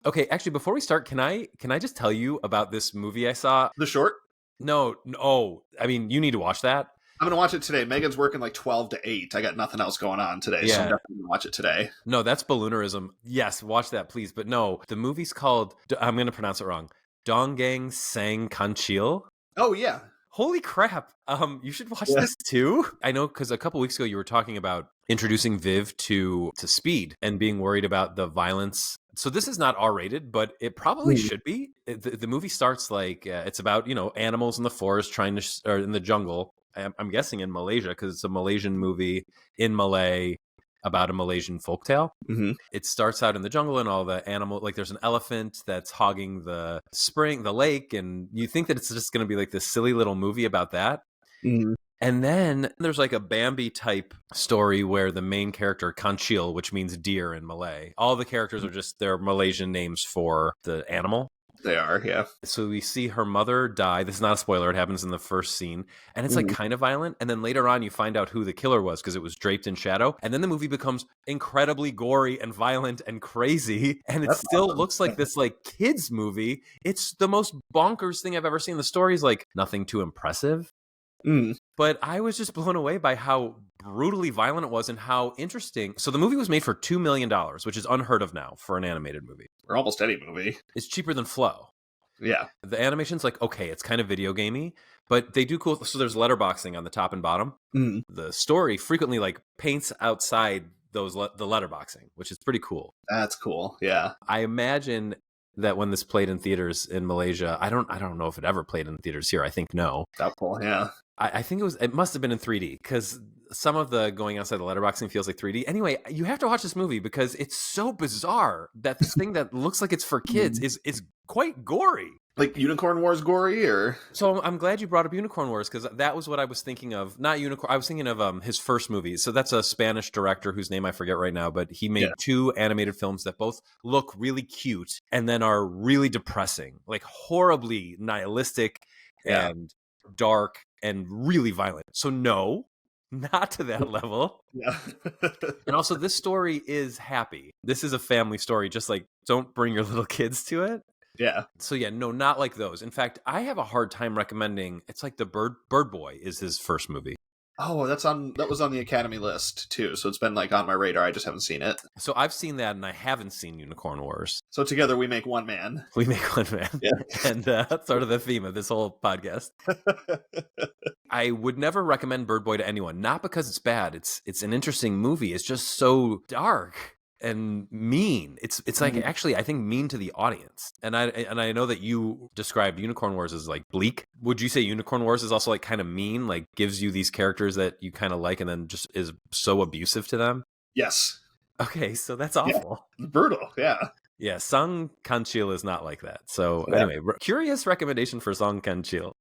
Okay, actually, before we start, can I just tell you about this movie I saw? The short? No. I mean, you need to watch that. I'm gonna watch it today. Megan's working like 12 to 8. I got nothing else going on today, so I'm Yeah. definitely gonna watch it today. No, that's balloonerism. Yes, watch that, please. But no, the movie's called, I'm going to pronounce it wrong, Dongeng Sang Kancil. Oh yeah. Holy crap. You should watch Yeah. this too. I know because a couple weeks ago you were talking about introducing Viv to Speed and being worried about the violence. So this is not R-rated, but it probably Mm. should be. The movie starts like it's about, animals in the forest or in the jungle. I'm guessing in Malaysia because it's a Malaysian movie in Malay about a Malaysian folktale. Hmm. It starts out in the jungle and all the animal, like there's an elephant that's hogging the lake, and you think that it's just going to be like this silly little movie about that. Hmm. And then there's like a Bambi type story where the main character, Kancil, which means deer in Malay, all the characters are just their Malaysian names for the animal. They are, yeah. So we see her mother die. This is not a spoiler. It happens in the first scene. And it's like Mhm. kind of violent. And then later on, you find out who the killer was because it was draped in shadow. And then the movie becomes incredibly gory and violent and crazy. And it That's still awesome. looks like this like kids movie. It's the most bonkers thing I've ever seen. The story's like nothing too impressive. Mm. But I was just blown away by how brutally violent it was and how interesting. So the movie was made for $2 million, which is unheard of now for an animated movie. Or almost any movie. It's cheaper than Flow. Yeah. The animation's like, okay, it's kind of video gamey, but they do cool. So there's letterboxing on the top and bottom. Mm. The story frequently like paints outside the letterboxing, which is pretty cool. That's cool. Yeah. I imagine that when this played in theaters in Malaysia, I don't know if it ever played in theaters here. I think no. Doubtful, yeah. I think it must have been in 3D because some of the going outside the letterboxing feels like 3D. Anyway, you have to watch this movie because it's so bizarre that this thing that looks like it's for kids is quite gory. Like Unicorn Wars gory, or? So I'm glad you brought up Unicorn Wars because that was what I was thinking of. Not Unicorn. I was thinking of his first movie. So that's a Spanish director whose name I forget right now, but he made two animated films that both look really cute and then are really depressing, like horribly nihilistic and dark and really violent. So no, not to that level. Yeah. And also this story is happy. This is a family story. Just like don't bring your little kids to it. Yeah. So yeah, no, not like those. In fact, I have a hard time recommending. It's like the Bird Boy is his first movie. Oh, that was on the Academy list too, so it's been like on my radar. I just haven't seen it. So I've seen that, and I haven't seen Unicorn Wars. So together we make one man. We make one man. Yeah. And that's sort of the theme of this whole podcast. I would never recommend Bird Boy to anyone, not because it's bad. It's an interesting movie. It's just so dark and mean. It's like actually I think mean to the audience. And I know that you described Unicorn Wars as like bleak. Would you say Unicorn Wars is also like kind of mean, like gives you these characters that you kind of like and then just is so abusive to them? Yes. Okay, so that's awful. Yeah. Brutal, yeah. Yeah, Sang Kancil is not like that. So anyway, curious recommendation for Sang Kancil.